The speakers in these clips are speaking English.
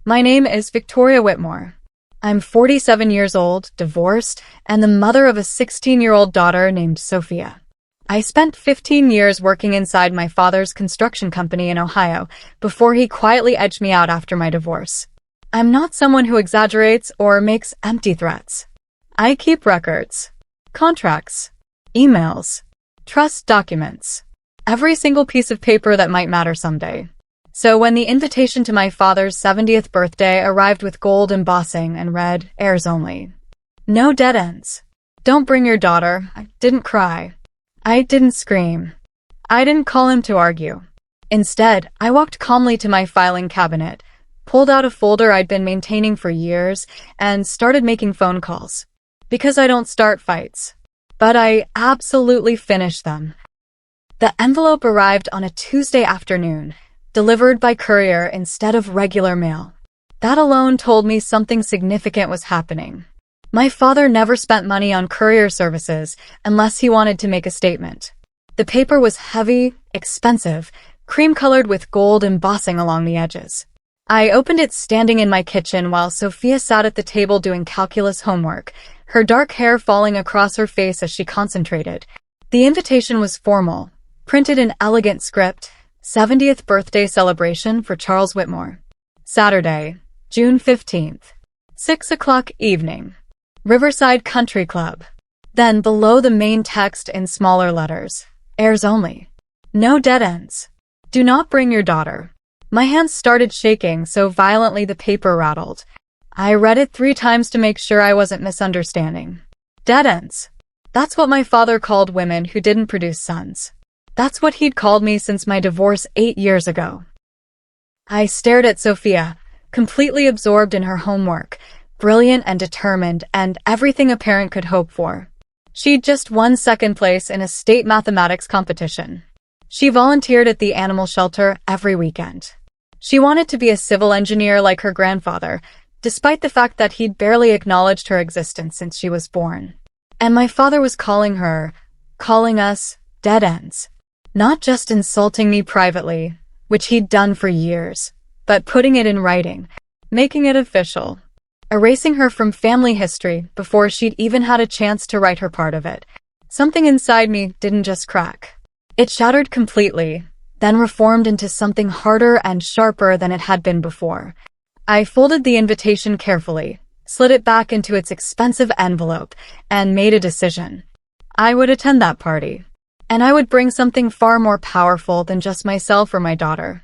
My name is Victoria Whitmore. I'm 47 years old, divorced, and the mother of a 16-year-old daughter named Sophia. I spent 15 years working inside my father's construction company in Ohio before he quietly edged me out after my divorce. I'm not someone who exaggerates or makes empty threats. I keep records, contracts, emails, trust documents, every single piece of paper that might matter someday. So when the invitation to my father's 70th birthday arrived with gold embossing and read, "Heirs only. No dead ends. Don't bring your daughter," I didn't cry. I didn't scream. I didn't call him to argue. Instead, I walked calmly to my filing cabinet, pulled out a folder I'd been maintaining for years, and started making phone calls. Because I don't start fights. But I absolutely finished them. The envelope arrived on a Tuesday afternoon, delivered by courier instead of regular mail. That alone told me something significant was happening. My father never spent money on courier services unless he wanted to make a statement. The paper was heavy, expensive, cream-colored with gold embossing along the edges. I opened it standing in my kitchen while Sophia sat at the table doing calculus homework, her dark hair falling across her face as she concentrated. The invitation was formal, printed in elegant script, 70th birthday celebration for Charles Whitmore. Saturday, June 15th, 6 o'clock evening. Riverside Country Club. Then below the main text in smaller letters, "Heirs only. No dead ends. Do not bring your daughter." My hands started shaking so violently the paper rattled. I read it 3 times to make sure I wasn't misunderstanding. Dead ends. That's what my father called women who didn't produce sons. That's what he'd called me since my divorce 8 years ago. I stared at Sophia, completely absorbed in her homework, brilliant and determined, and everything a parent could hope for. She'd just won second place in a state mathematics competition. She volunteered at the animal shelter every weekend. She wanted to be a civil engineer like her grandfather, despite the fact that he'd barely acknowledged her existence since she was born. And my father was calling us, dead ends. Not just insulting me privately, which he'd done for years, but putting it in writing, making it official. Erasing her from family history before she'd even had a chance to write her part of it. Something inside me didn't just crack. It shattered completely, then reformed into something harder and sharper than it had been before. I folded the invitation carefully, slid it back into its expensive envelope, and made a decision. I would attend that party. And I would bring something far more powerful than just myself or my daughter.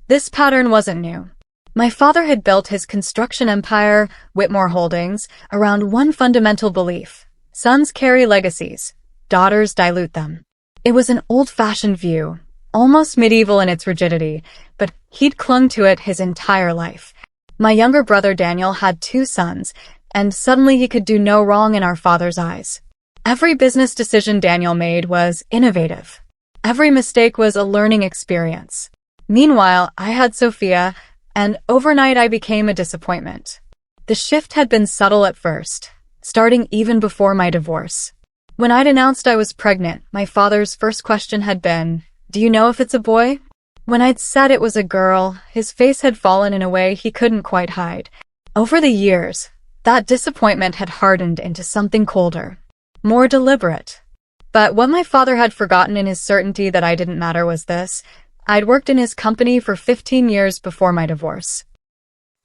This pattern wasn't new. My father had built his construction empire, Whitmore Holdings, around one fundamental belief. Sons carry legacies. Daughters dilute them. It was an old-fashioned view, almost medieval in its rigidity, but he'd clung to it his entire life. My younger brother Daniel had 2 sons, and suddenly he could do no wrong in our father's eyes. Every business decision Daniel made was innovative. Every mistake was a learning experience. Meanwhile, I had Sophia, and overnight I became a disappointment. The shift had been subtle at first, starting even before my divorce. When I'd announced I was pregnant, my father's first question had been, "Do you know if it's a boy?" When I'd said it was a girl, his face had fallen in a way he couldn't quite hide. Over the years, that disappointment had hardened into something colder, more deliberate. But what my father had forgotten in his certainty that I didn't matter was this: I'd worked in his company for 15 years before my divorce.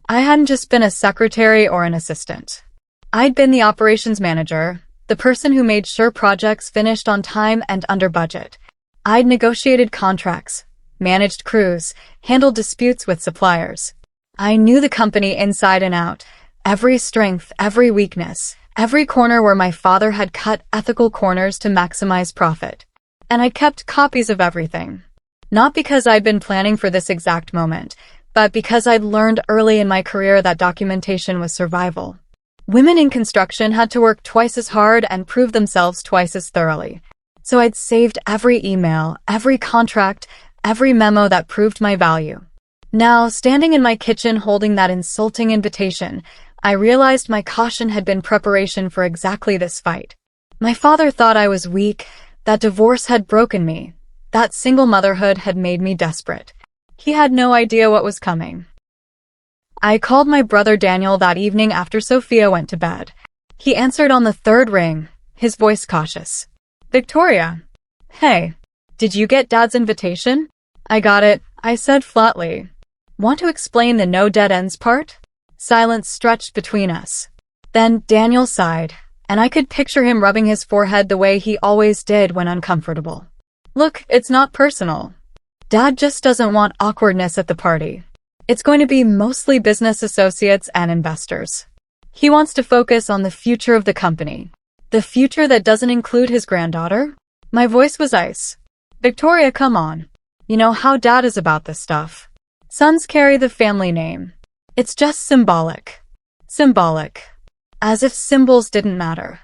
I hadn't just been a secretary or an assistant. I'd been the operations manager, the person who made sure projects finished on time and under budget. I'd negotiated contracts, managed crews, handled disputes with suppliers. I knew the company inside and out, every strength, every weakness, every corner where my father had cut ethical corners to maximize profit. And I kept copies of everything. Not because I'd been planning for this exact moment, but because I'd learned early in my career that documentation was survival. Women in construction had to work twice as hard and prove themselves twice as thoroughly. So I'd saved every email, every contract, every memo that proved my value. Now, standing in my kitchen holding that insulting invitation, I realized my caution had been preparation for exactly this fight. My father thought I was weak, that divorce had broken me, that single motherhood had made me desperate. He had no idea what was coming. I called my brother Daniel that evening after Sophia went to bed. He answered on the third ring, his voice cautious. Victoria. Hey, did you get Dad's invitation? I got it, I said flatly. Want to explain the no dead ends part? Silence stretched between us. Then Daniel sighed, and I could picture him rubbing his forehead the way he always did when uncomfortable. Look, it's not personal. Dad just doesn't want awkwardness at the party. It's going to be mostly business associates and investors. He wants to focus on the future of the company. The future that doesn't include his granddaughter? My voice was ice. Victoria, come on. You know how Dad is about this stuff. Sons carry the family name. It's just symbolic. Symbolic. As if symbols didn't matter.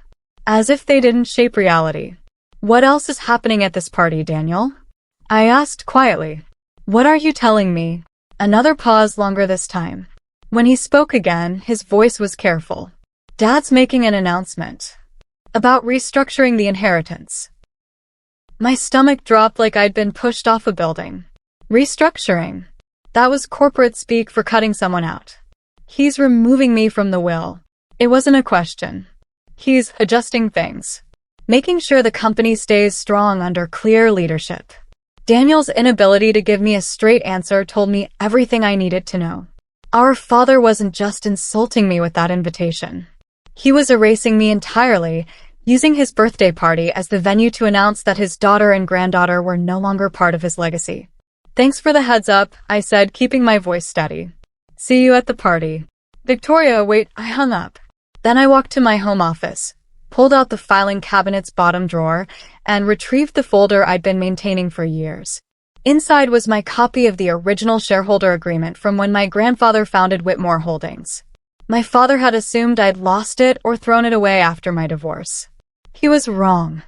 As if they didn't shape reality. What else is happening at this party, Daniel? I asked quietly. What are you telling me? Another pause, longer this time. When he spoke again, his voice was careful. Dad's making an announcement. About restructuring the inheritance. My stomach dropped like I'd been pushed off a building. Restructuring. That was corporate speak for cutting someone out. He's removing me from the will. It wasn't a question. He's adjusting things. Making sure the company stays strong under clear leadership. Daniel's inability to give me a straight answer told me everything I needed to know. Our father wasn't just insulting me with that invitation. He was erasing me entirely, using his birthday party as the venue to announce that his daughter and granddaughter were no longer part of his legacy. Thanks for the heads up, I said, keeping my voice steady. See you at the party. Victoria, wait, I hung up. Then I walked to my home office, pulled out the filing cabinet's bottom drawer, and retrieved the folder I'd been maintaining for years. Inside was my copy of the original shareholder agreement from when my grandfather founded Whitmore Holdings. My father had assumed I'd lost it or thrown it away after my divorce. He was wrong.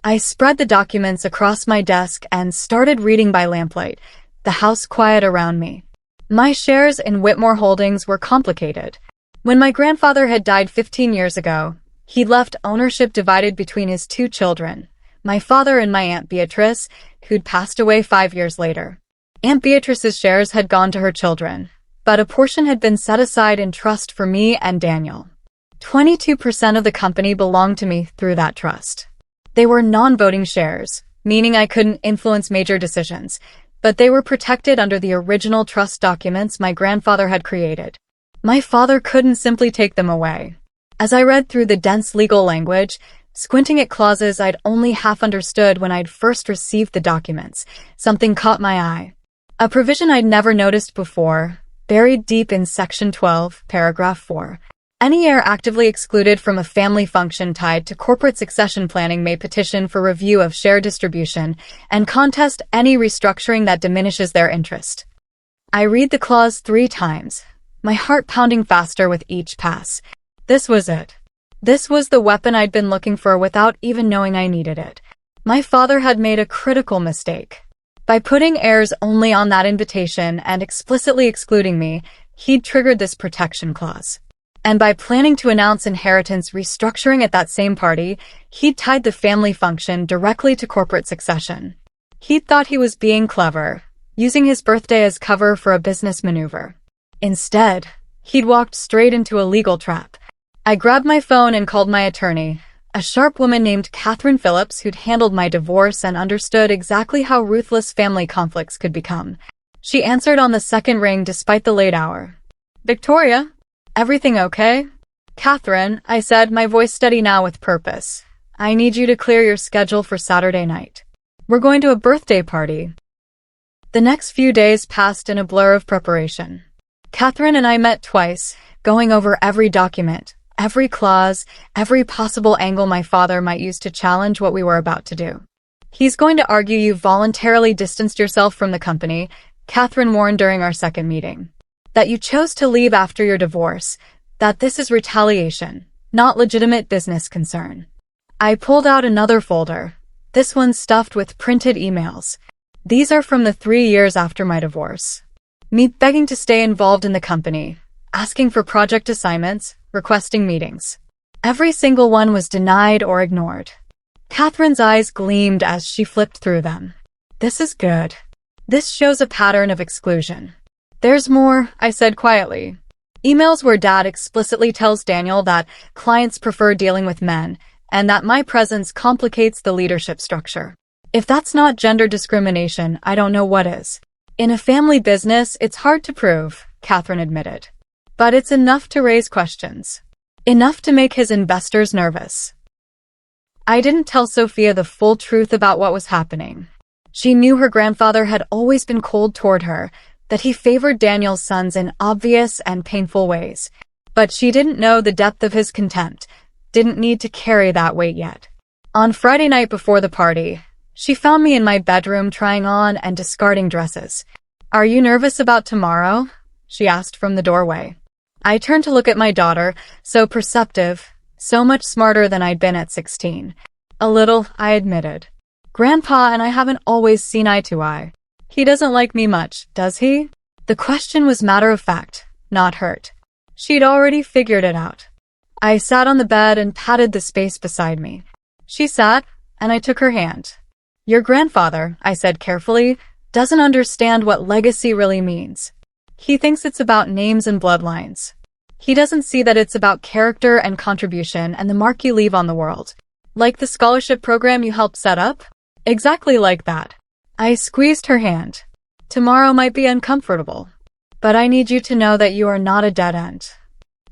I spread the documents across my desk and started reading by lamplight, the house quiet around me. My shares in Whitmore Holdings were complicated. When my grandfather had died 15 years ago, he'd left ownership divided between his two children, my father and my Aunt Beatrice, who'd passed away 5 years later. Aunt Beatrice's shares had gone to her children, but a portion had been set aside in trust for me and Daniel. 22% of the company belonged to me through that trust. They were non-voting shares, meaning I couldn't influence major decisions, but they were protected under the original trust documents my grandfather had created. My father couldn't simply take them away. As I read through the dense legal language, squinting at clauses I'd only half understood when I'd first received the documents, something caught my eye. A provision I'd never noticed before, buried deep in Section 12, Paragraph 4. Any heir actively excluded from a family function tied to corporate succession planning may petition for review of share distribution and contest any restructuring that diminishes their interest. I read the clause 3 times, my heart pounding faster with each pass. This was it. This was the weapon I'd been looking for without even knowing I needed it. My father had made a critical mistake. By putting heirs only on that invitation and explicitly excluding me, he'd triggered this protection clause. And by planning to announce inheritance restructuring at that same party, he'd tied the family function directly to corporate succession. He'd thought he was being clever, using his birthday as cover for a business maneuver. Instead, he'd walked straight into a legal trap. I grabbed my phone and called my attorney, a sharp woman named Catherine Phillips who'd handled my divorce and understood exactly how ruthless family conflicts could become. She answered on the second ring despite the late hour. Victoria? Everything okay? Catherine, I said, my voice steady now with purpose. I need you to clear your schedule for Saturday night. We're going to a birthday party. The next few days passed in a blur of preparation. Catherine and I met twice, going over every document, every clause, every possible angle my father might use to challenge what we were about to do. He's going to argue you voluntarily distanced yourself from the company, Catherine warned during our second meeting. That you chose to leave after your divorce, that this is retaliation, not legitimate business concern. I pulled out another folder, this one stuffed with printed emails. These are from the 3 years after my divorce. Me begging to stay involved in the company, asking for project assignments, requesting meetings. Every single one was denied or ignored. Catherine's eyes gleamed as she flipped through them. This is good. This shows a pattern of exclusion. There's more, I said quietly. Emails where Dad explicitly tells Daniel that clients prefer dealing with men, and that my presence complicates the leadership structure. If that's not gender discrimination, I don't know what is. In a family business, it's hard to prove, Catherine admitted. But it's enough to raise questions. Enough to make his investors nervous. I didn't tell Sophia the full truth about what was happening. She knew her grandfather had always been cold toward her, that he favored Daniel's sons in obvious and painful ways. But she didn't know the depth of his contempt, didn't need to carry that weight yet. On Friday night before the party, she found me in my bedroom trying on and discarding dresses. "Are you nervous about tomorrow?" she asked from the doorway. I turned to look at my daughter, so perceptive, so much smarter than I'd been at 16. A little, I admitted. Grandpa and I haven't always seen eye to eye. He doesn't like me much, does he? The question was matter of fact, not hurt. She'd already figured it out. I sat on the bed and patted the space beside me. She sat, and I took her hand. "Your grandfather," I said carefully, "doesn't understand what legacy really means. He thinks it's about names and bloodlines. He doesn't see that it's about character and contribution and the mark you leave on the world. Like the scholarship program you helped set up? Exactly like that." I squeezed her hand. "Tomorrow might be uncomfortable, but I need you to know that you are not a dead end.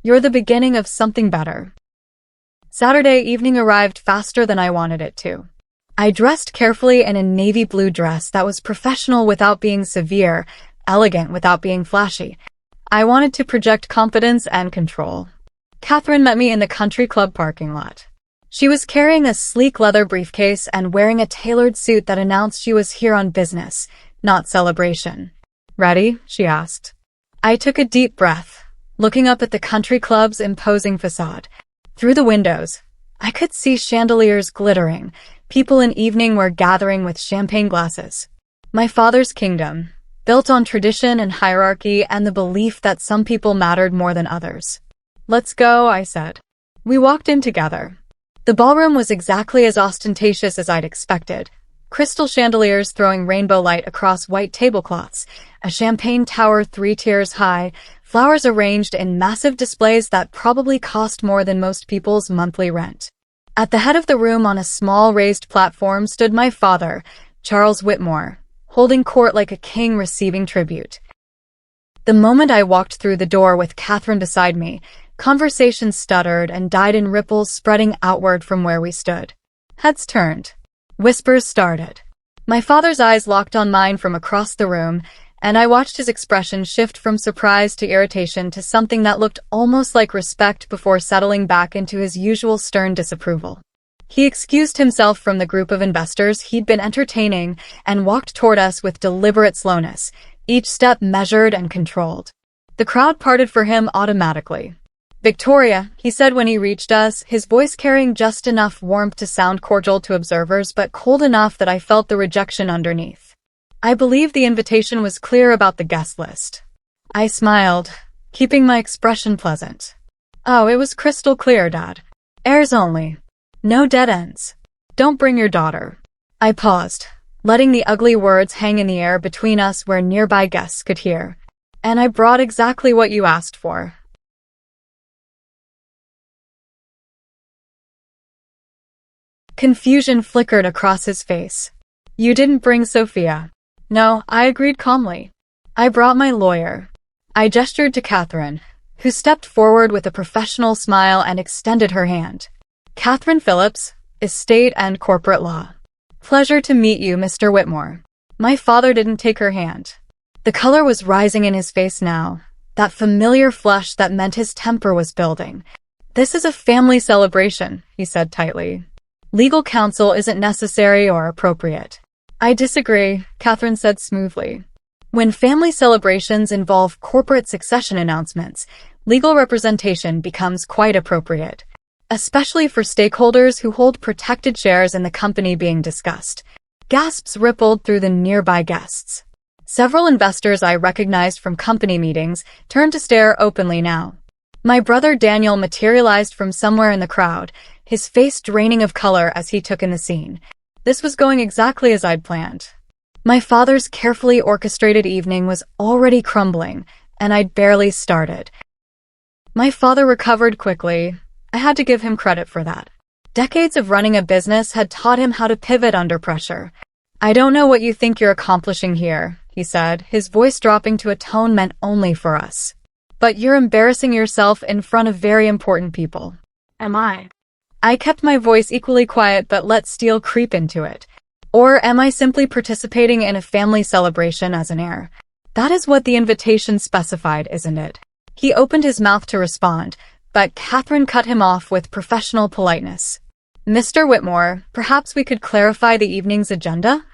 You're the beginning of something better." Saturday evening arrived faster than I wanted it to. I dressed carefully in a navy blue dress that was professional without being severe, elegant without being flashy. I wanted to project confidence and control. Catherine met me in the country club parking lot. She was carrying a sleek leather briefcase and wearing a tailored suit that announced she was here on business, not celebration. "Ready?" she asked. I took a deep breath, looking up at the country club's imposing facade. Through the windows, I could see chandeliers glittering, people in evening wear gathering with champagne glasses. My father's kingdom, built on tradition and hierarchy and the belief that some people mattered more than others. "Let's go," I said. We walked in together. The ballroom was exactly as ostentatious as I'd expected. Crystal chandeliers throwing rainbow light across white tablecloths, a champagne tower 3 tiers high, flowers arranged in massive displays that probably cost more than most people's monthly rent. At the head of the room on a small raised platform stood my father, Charles Whitmore, holding court like a king receiving tribute. The moment I walked through the door with Catherine beside me, conversation stuttered and died in ripples spreading outward from where we stood. Heads turned. Whispers started. My father's eyes locked on mine from across the room, and I watched his expression shift from surprise to irritation to something that looked almost like respect before settling back into his usual stern disapproval. He excused himself from the group of investors he'd been entertaining and walked toward us with deliberate slowness, each step measured and controlled. The crowd parted for him automatically. "Victoria," he said when he reached us, his voice carrying just enough warmth to sound cordial to observers but cold enough that I felt the rejection underneath. I believe the invitation was clear about the guest list. I smiled, keeping my expression pleasant. "Oh, it was crystal clear, Dad. Heirs only. No dead ends. Don't bring your daughter." I paused, letting the ugly words hang in the air between us where nearby guests could hear. "And I brought exactly what you asked for." Confusion flickered across his face. "You didn't bring Sophia." "No," I agreed calmly. "I brought my lawyer." I gestured to Catherine, who stepped forward with a professional smile and extended her hand. "Catherine Phillips, Estate and Corporate Law." "Pleasure to meet you, Mr. Whitmore." My father didn't take her hand. The color was rising in his face now, that familiar flush that meant his temper was building. "This is a family celebration," he said tightly. "Legal counsel isn't necessary or appropriate." "I disagree," Catherine said smoothly. "When family celebrations involve corporate succession announcements, legal representation becomes quite appropriate, especially for stakeholders who hold protected shares in the company being discussed." Gasps rippled through the nearby guests. Several investors I recognized from company meetings turned to stare openly now. My brother Daniel materialized from somewhere in the crowd, his face draining of color as he took in the scene. This was going exactly as I'd planned. My father's carefully orchestrated evening was already crumbling, and I'd barely started. My father recovered quickly. I had to give him credit for that. Decades of running a business had taught him how to pivot under pressure. "I don't know what you think you're accomplishing here," he said, his voice dropping to a tone meant only for us. "But you're embarrassing yourself in front of very important people." Am I? I kept my voice equally quiet but let steel creep into it. Or am I simply participating in a family celebration as an heir? That is what the invitation specified, isn't it? He opened his mouth to respond, but Catherine cut him off with professional politeness. "Mr. Whitmore, perhaps we could clarify the evening's agenda?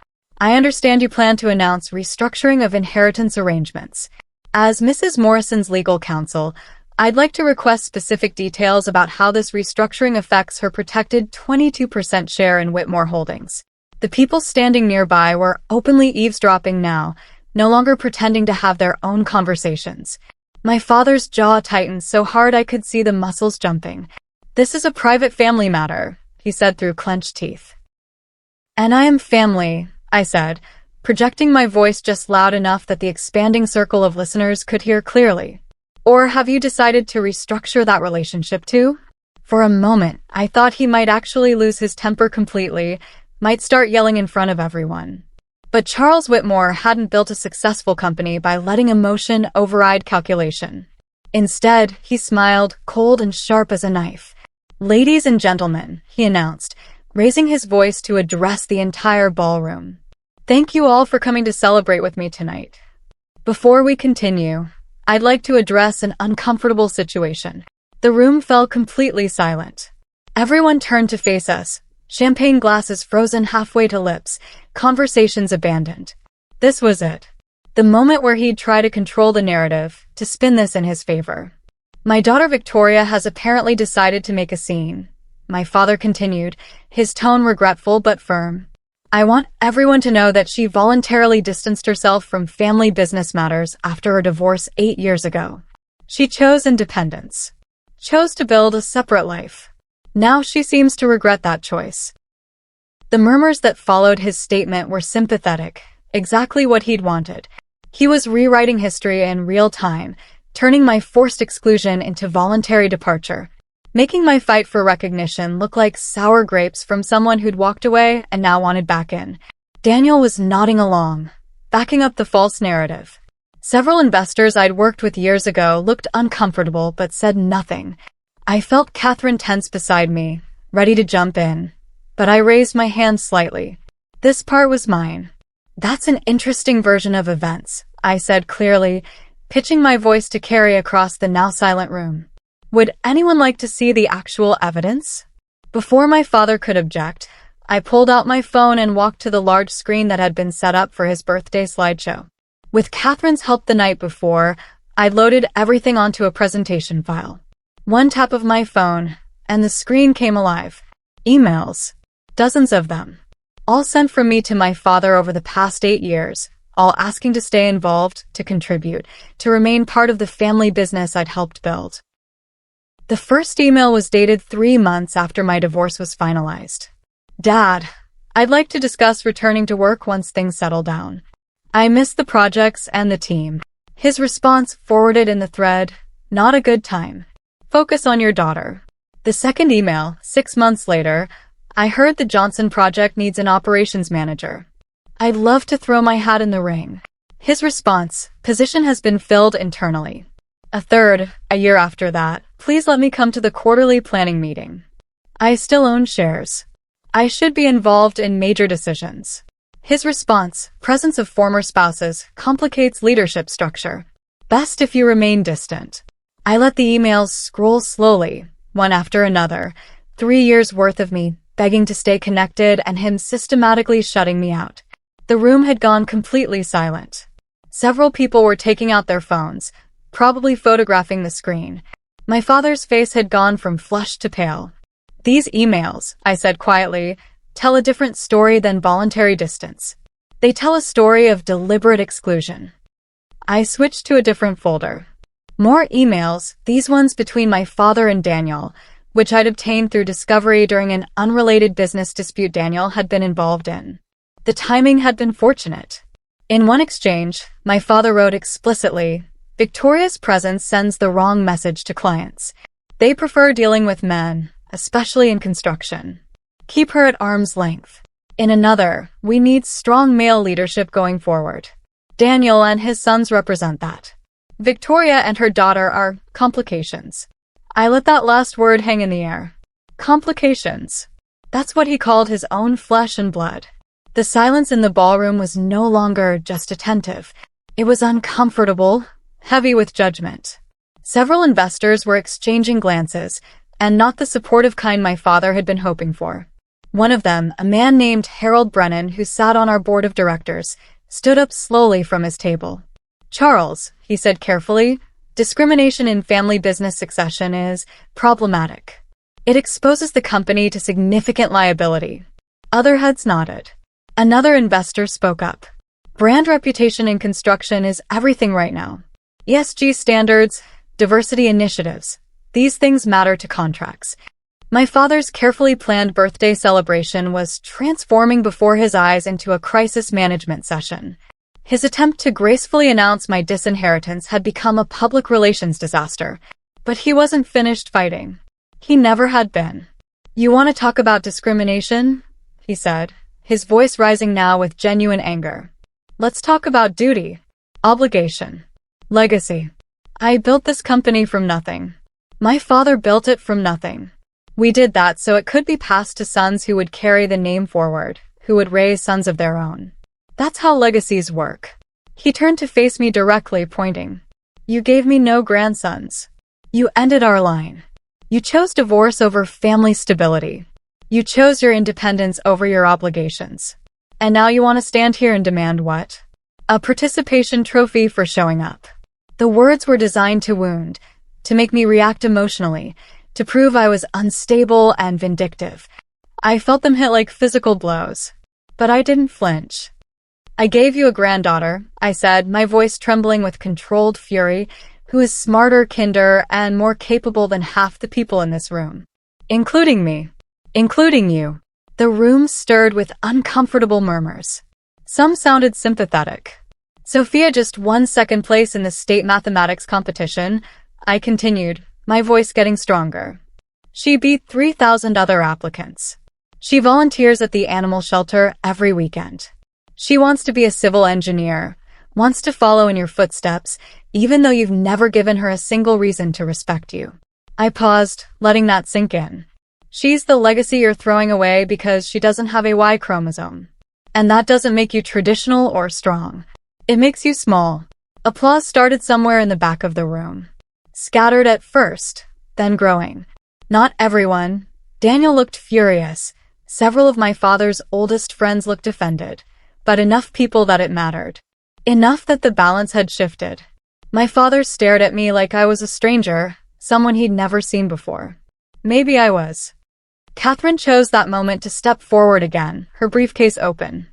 I understand you plan to announce restructuring of inheritance arrangements. As Mrs. Morrison's legal counsel, I'd like to request specific details about how this restructuring affects her protected 22% share in Whitmore Holdings." The people standing nearby were openly eavesdropping now, no longer pretending to have their own conversations. My father's jaw tightened so hard I could see the muscles jumping. "This is a private family matter," he said through clenched teeth. "And I am family," I said, projecting my voice just loud enough that the expanding circle of listeners could hear clearly. "Or have you decided to restructure that relationship too?" For a moment, I thought he might actually lose his temper completely, might start yelling in front of everyone. But Charles Whitmore hadn't built a successful company by letting emotion override calculation. Instead, he smiled, cold and sharp as a knife. "Ladies and gentlemen," he announced, raising his voice to address the entire ballroom. "Thank you all for coming to celebrate with me tonight. Before we continue, I'd like to address an uncomfortable situation." The room fell completely silent. Everyone turned to face us, champagne glasses frozen halfway to lips, conversations abandoned. This was it. The moment where he'd try to control the narrative, to spin this in his favor. "My daughter Victoria has apparently decided to make a scene," my father continued, his tone regretful but firm. "I want everyone to know that she voluntarily distanced herself from family business matters after her divorce 8 years ago. She chose independence. Chose to build a separate life. Now she seems to regret that choice." The murmurs that followed his statement were sympathetic, exactly what he'd wanted. He was rewriting history in real time, turning my forced exclusion into voluntary departure, making my fight for recognition look like sour grapes from someone who'd walked away and now wanted back in. Daniel was nodding along, backing up the false narrative. Several investors I'd worked with years ago looked uncomfortable but said nothing. I felt Catherine tense beside me, ready to jump in, but I raised my hand slightly. "This part was mine." "That's an interesting version of events," I said clearly, pitching my voice to carry across the now silent room. "Would anyone like to see the actual evidence?" Before my father could object, I pulled out my phone and walked to the large screen that had been set up for his birthday slideshow. With Catherine's help the night before, I'd loaded everything onto a presentation file. One tap of my phone, and the screen came alive. Emails. Dozens of them. All sent from me to my father over the past 8 years, all asking to stay involved, to contribute, to remain part of the family business I'd helped build. The first email was dated 3 months after my divorce was finalized. "Dad, I'd like to discuss returning to work once things settle down. I miss the projects and the team." His response, forwarded in the thread, "Not a good time. Focus on your daughter." The second email, 6 months later, "I heard the Johnson project needs an operations manager. I'd love to throw my hat in the ring." His response, "Position has been filled internally." A third, a year after that, "Please let me come to the quarterly planning meeting. I still own shares. I should be involved in major decisions." His response, "Presence of former spouses complicates leadership structure. Best if you remain distant." I let the emails scroll slowly, one after another, 3 years worth of me begging to stay connected and him systematically shutting me out. The room had gone completely silent. Several people were taking out their phones, probably photographing the screen. My father's face had gone from flushed to pale. "These emails," I said quietly, "tell a different story than voluntary distance. They tell a story of deliberate exclusion." I switched to a different folder. More emails, these ones between my father and Daniel, which I'd obtained through discovery during an unrelated business dispute Daniel had been involved in. The timing had been fortunate. In one exchange, my father wrote explicitly, "Victoria's presence sends the wrong message to clients. They prefer dealing with men, especially in construction. Keep her at arm's length." In another, "We need strong male leadership going forward. Daniel and his sons represent that. Victoria and her daughter are complications." I let that last word hang in the air. Complications. That's what he called his own flesh and blood. The silence in the ballroom was no longer just attentive. It was uncomfortable, heavy with judgment. Several investors were exchanging glances, and not the supportive kind my father had been hoping for. One of them, a man named Harold Brennan, who sat on our board of directors, stood up slowly from his table. "Charles," he said carefully, "discrimination in family business succession is problematic. It exposes the company to significant liability." Other heads nodded. Another investor spoke up. "Brand reputation in construction is everything right now. ESG standards, diversity initiatives, these things matter to contracts." My father's carefully planned birthday celebration was transforming before his eyes into a crisis management session. His attempt to gracefully announce my disinheritance had become a public relations disaster, but he wasn't finished fighting. He never had been. "You want to talk about discrimination?" he said, his voice rising now with genuine anger. "Let's talk about duty, obligation, legacy. I built this company from nothing. My father built it from nothing. We did that so it could be passed to sons who would carry the name forward, who would raise sons of their own. That's how legacies work." He turned to face me directly, pointing. "You gave me no grandsons. You ended our line. You chose divorce over family stability. You chose your independence over your obligations. And now you want to stand here and demand what? A participation trophy for showing up." The words were designed to wound, to make me react emotionally, to prove I was unstable and vindictive. I felt them hit like physical blows. But I didn't flinch. "I gave you a granddaughter," I said, my voice trembling with controlled fury, "who is smarter, kinder, and more capable than half the people in this room. Including me. Including you." The room stirred with uncomfortable murmurs. Some sounded sympathetic. "Sophia just won second place in the state mathematics competition," I continued, my voice getting stronger. "She beat 3,000 other applicants. She volunteers at the animal shelter every weekend. She wants to be a civil engineer, wants to follow in your footsteps, even though you've never given her a single reason to respect you." I paused, letting that sink in. "She's the legacy you're throwing away because she doesn't have a Y chromosome. And that doesn't make you traditional or strong. It makes you small." Applause started somewhere in the back of the room. Scattered at first, then growing. Not everyone. Daniel looked furious. Several of my father's oldest friends looked offended. But enough people that it mattered. Enough that the balance had shifted. My father stared at me like I was a stranger, someone he'd never seen before. Maybe I was. Catherine chose that moment to step forward again, her briefcase open.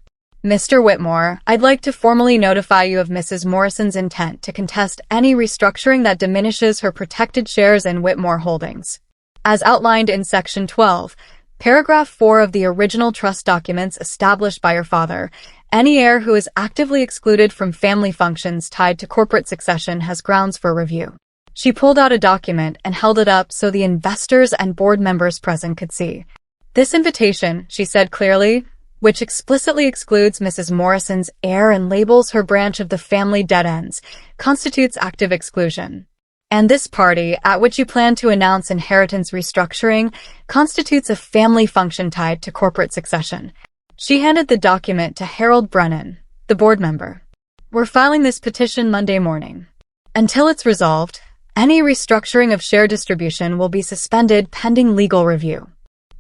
"Mr. Whitmore, I'd like to formally notify you of Mrs. Morrison's intent to contest any restructuring that diminishes her protected shares in Whitmore Holdings. As outlined in Section 12, Paragraph 4 of the original trust documents established by your father, any heir who is actively excluded from family functions tied to corporate succession has grounds for review." She pulled out a document and held it up so the investors and board members present could see. "This invitation," she said clearly, "which explicitly excludes Mrs. Morrison's heir and labels her branch of the family dead ends, constitutes active exclusion. And this party, at which you plan to announce inheritance restructuring, constitutes a family function tied to corporate succession." She handed the document to Harold Brennan, the board member. "We're filing this petition Monday morning. Until it's resolved, any restructuring of share distribution will be suspended pending legal review."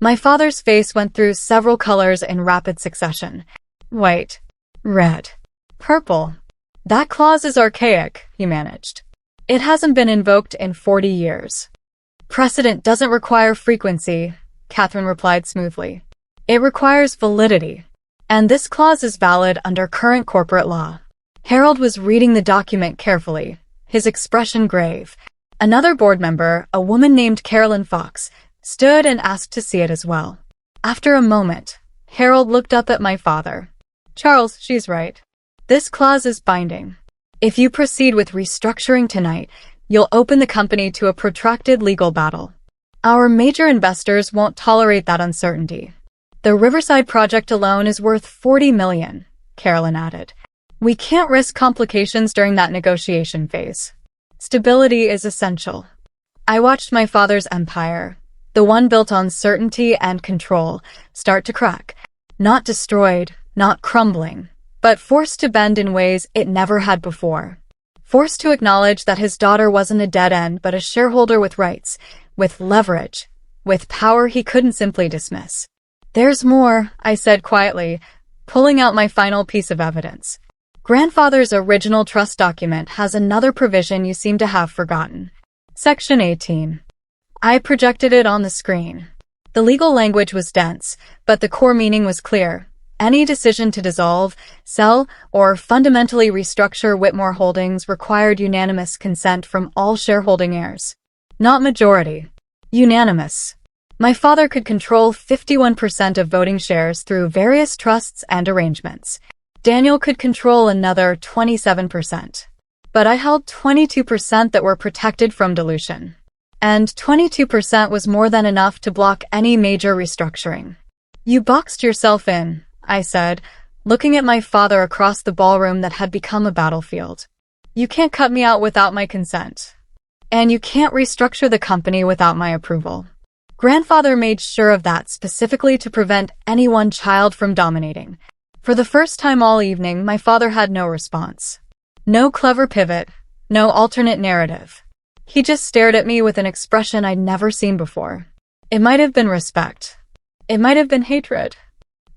My father's face went through several colors in rapid succession. White, red, purple. "That clause is archaic," he managed. "It hasn't been invoked in 40 years. "Precedent doesn't require frequency," Catherine replied smoothly. "It requires validity. And this clause is valid under current corporate law." Harold was reading the document carefully, his expression grave. Another board member, a woman named Carolyn Fox, stood and asked to see it as well. After a moment, Harold looked up at my father. Charles, she's right. This clause is binding. If you proceed with restructuring tonight, you'll open the company to a protracted legal battle. Our major investors won't tolerate that uncertainty. The Riverside project alone is worth $40 million, Carolyn added. We can't risk complications during that negotiation phase. Stability is essential. I watched my father's empire, the one built on certainty and control, start to crack. Not destroyed, not crumbling, but forced to bend in ways it never had before. Forced to acknowledge that his daughter wasn't a dead end but a shareholder with rights, with leverage, with power he couldn't simply dismiss. There's more, I said quietly, pulling out my final piece of evidence. Grandfather's original trust document has another provision you seem to have forgotten. Section 18. I projected it on the screen. The legal language was dense, but the core meaning was clear. Any decision to dissolve, sell, or fundamentally restructure Whitmore Holdings required unanimous consent from all shareholding heirs. Not majority. Unanimous. My father could control 51% of voting shares through various trusts and arrangements. Daniel could control another 27%. But I held 22% that were protected from dilution. And 22% was more than enough to block any major restructuring. You boxed yourself in, I said, looking at my father across the ballroom that had become a battlefield. You can't cut me out without my consent. And you can't restructure the company without my approval. Grandfather made sure of that specifically to prevent any one child from dominating. For the first time all evening, my father had no response. No clever pivot, no alternate narrative. He just stared at me with an expression I'd never seen before. It might have been respect. It might have been hatred.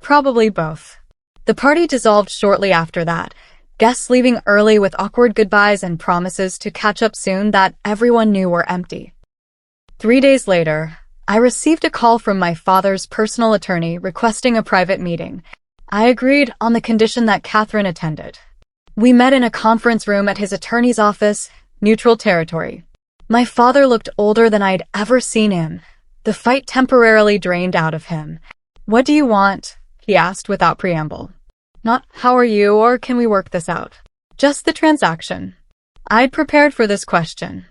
Probably both. The party dissolved shortly after that, guests leaving early with awkward goodbyes and promises to catch up soon that everyone knew were empty. 3 days later, I received a call from my father's personal attorney requesting a private meeting. I agreed on the condition that Catherine attended. We met in a conference room at his attorney's office, neutral territory. My father looked older than I'd ever seen him. The fight temporarily drained out of him. What do you want? He asked without preamble. Not, how are you, or can we work this out? Just the transaction. I'd prepared for this question.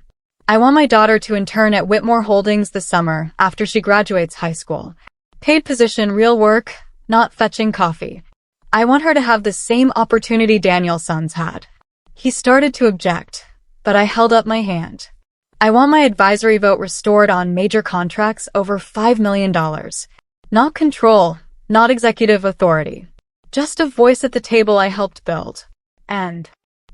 I want my daughter to intern at Whitmore Holdings this summer after she graduates high school. Paid position, real work, not fetching coffee. I want her to have the same opportunity Daniel's sons had. He started to object, but I held up my hand. I want my advisory vote restored on major contracts over $5 million. Not control, not executive authority. Just a voice at the table I helped build. And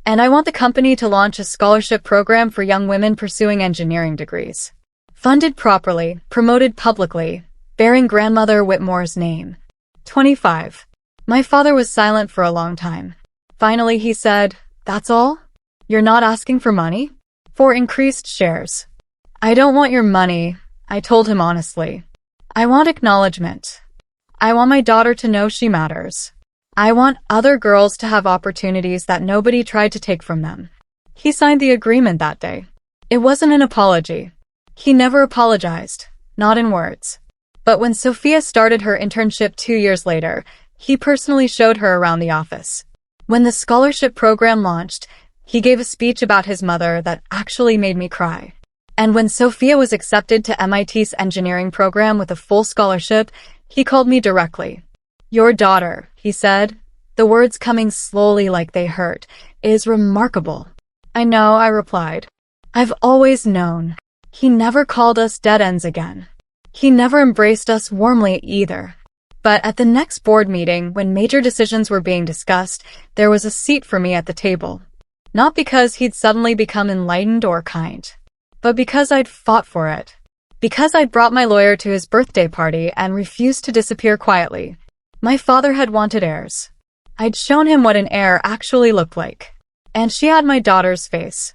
I want the company to launch a scholarship program for young women pursuing engineering degrees. Funded properly, promoted publicly, bearing grandmother Whitmore's name. 25. My father was silent for a long time. Finally he said, "That's all? You're not asking for money?" "For increased shares." "I don't want your money," I told him honestly. "I want acknowledgement. I want my daughter to know she matters. I want other girls to have opportunities that nobody tried to take from them." He signed the agreement that day. It wasn't an apology. He never apologized, not in words. But when Sophia started her internship 2 years later, he personally showed her around the office. When the scholarship program launched, he gave a speech about his mother that actually made me cry. And when Sophia was accepted to MIT's engineering program with a full scholarship, he called me directly. "Your daughter," he said, the words coming slowly like they hurt, "is remarkable." "I know," I replied. "I've always known." He never called us dead ends again. He never embraced us warmly either. But at the next board meeting, when major decisions were being discussed, there was a seat for me at the table. Not because he'd suddenly become enlightened or kind, but because I'd fought for it. Because I'd brought my lawyer to his birthday party and refused to disappear quietly. My father had wanted heirs. I'd shown him what an heir actually looked like. And she had my daughter's face.